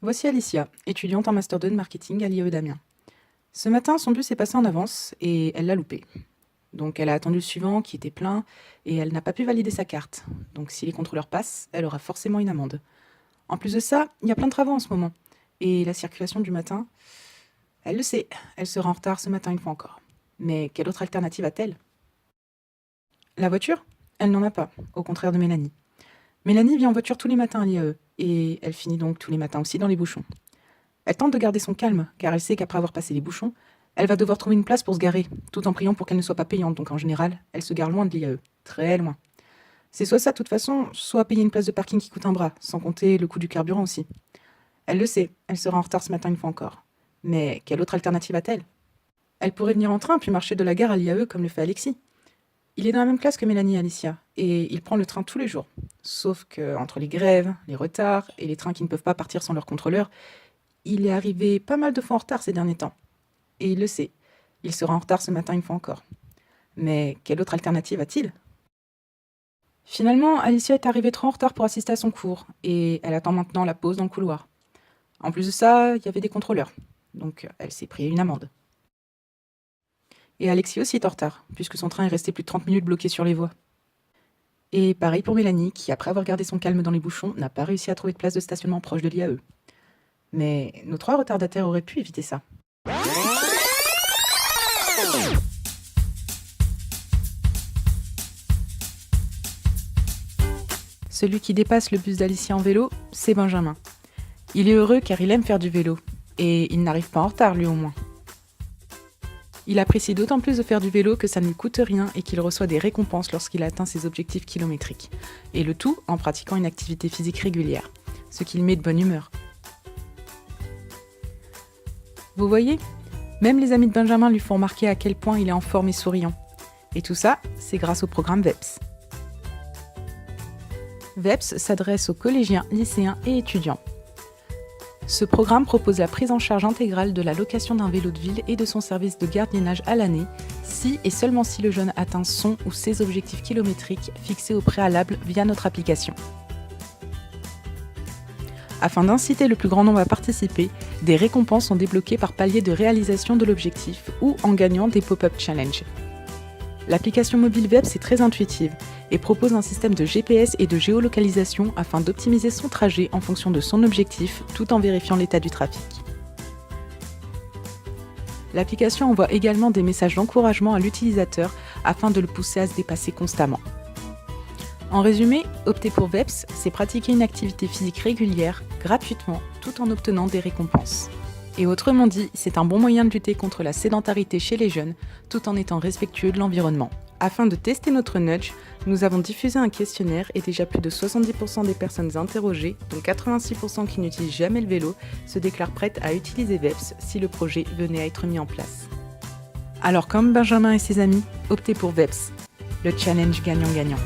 Voici Alicia, étudiante en Master 2 de marketing à l'IAE d'Amiens. Ce matin, son bus est passé en avance et elle l'a loupé. Donc elle a attendu le suivant qui était plein et elle n'a pas pu valider sa carte. Donc si les contrôleurs passent, elle aura forcément une amende. En plus de ça, il y a plein de travaux en ce moment. Et la circulation du matin, elle le sait, elle sera en retard ce matin une fois encore. Mais quelle autre alternative a-t-elle? La voiture? Elle n'en a pas, au contraire de Mélanie. Mélanie vient en voiture tous les matins à l'IAE et elle finit donc tous les matins aussi dans les bouchons. Elle tente de garder son calme, car elle sait qu'après avoir passé les bouchons, elle va devoir trouver une place pour se garer, tout en priant pour qu'elle ne soit pas payante, donc en général, elle se gare loin de l'IAE, très loin. C'est soit ça de toute façon, soit payer une place de parking qui coûte un bras, sans compter le coût du carburant aussi. Elle le sait, elle sera en retard ce matin une fois encore. Mais quelle autre alternative a-t-elle? Elle pourrait venir en train puis marcher de la gare à l'IAE comme le fait Alexis. Il est dans la même classe que Mélanie et Alicia, et il prend le train tous les jours. Sauf que entre les grèves, les retards et les trains qui ne peuvent pas partir sans leur contrôleur, il est arrivé pas mal de fois en retard ces derniers temps. Et il le sait. Il sera en retard ce matin une fois encore. Mais quelle autre alternative a-t-il? Finalement, Alicia est arrivée trop en retard pour assister à son cours, et elle attend maintenant la pause dans le couloir. En plus de ça, il y avait des contrôleurs. Donc elle s'est pris une amende. Et Alexis aussi est en retard, puisque son train est resté plus de 30 minutes bloqué sur les voies. Et pareil pour Mélanie, qui, après avoir gardé son calme dans les bouchons, n'a pas réussi à trouver de place de stationnement proche de l'IAE. Mais nos 3 retardataires auraient pu éviter ça. Celui qui dépasse le bus d'Alicia en vélo, c'est Benjamin. Il est heureux car il aime faire du vélo, et il n'arrive pas en retard lui au moins. Il apprécie d'autant plus de faire du vélo que ça ne lui coûte rien et qu'il reçoit des récompenses lorsqu'il atteint ses objectifs kilométriques. Et le tout en pratiquant une activité physique régulière, ce qui le met de bonne humeur. Vous voyez, même les amis de Benjamin lui font remarquer à quel point il est en forme et souriant. Et tout ça, c'est grâce au programme VEPS. VEPS s'adresse aux collégiens, lycéens et étudiants. Ce programme propose la prise en charge intégrale de la location d'un vélo de ville et de son service de gardiennage à l'année, si et seulement si le jeune atteint son ou ses objectifs kilométriques fixés au préalable via notre application. Afin d'inciter le plus grand nombre à participer, des récompenses sont débloquées par palier de réalisation de l'objectif ou en gagnant des pop-up challenge. L'application mobile VEPS est très intuitive et propose un système de GPS et de géolocalisation afin d'optimiser son trajet en fonction de son objectif tout en vérifiant l'état du trafic. L'application envoie également des messages d'encouragement à l'utilisateur afin de le pousser à se dépasser constamment. En résumé, opter pour VEPS, c'est pratiquer une activité physique régulière, gratuitement, tout en obtenant des récompenses. Et autrement dit, c'est un bon moyen de lutter contre la sédentarité chez les jeunes, tout en étant respectueux de l'environnement. Afin de tester notre nudge, nous avons diffusé un questionnaire et déjà plus de 70% des personnes interrogées, dont 86% qui n'utilisent jamais le vélo, se déclarent prêtes à utiliser VEPS si le projet venait à être mis en place. Alors comme Benjamin et ses amis, optez pour VEPS, le challenge gagnant-gagnant.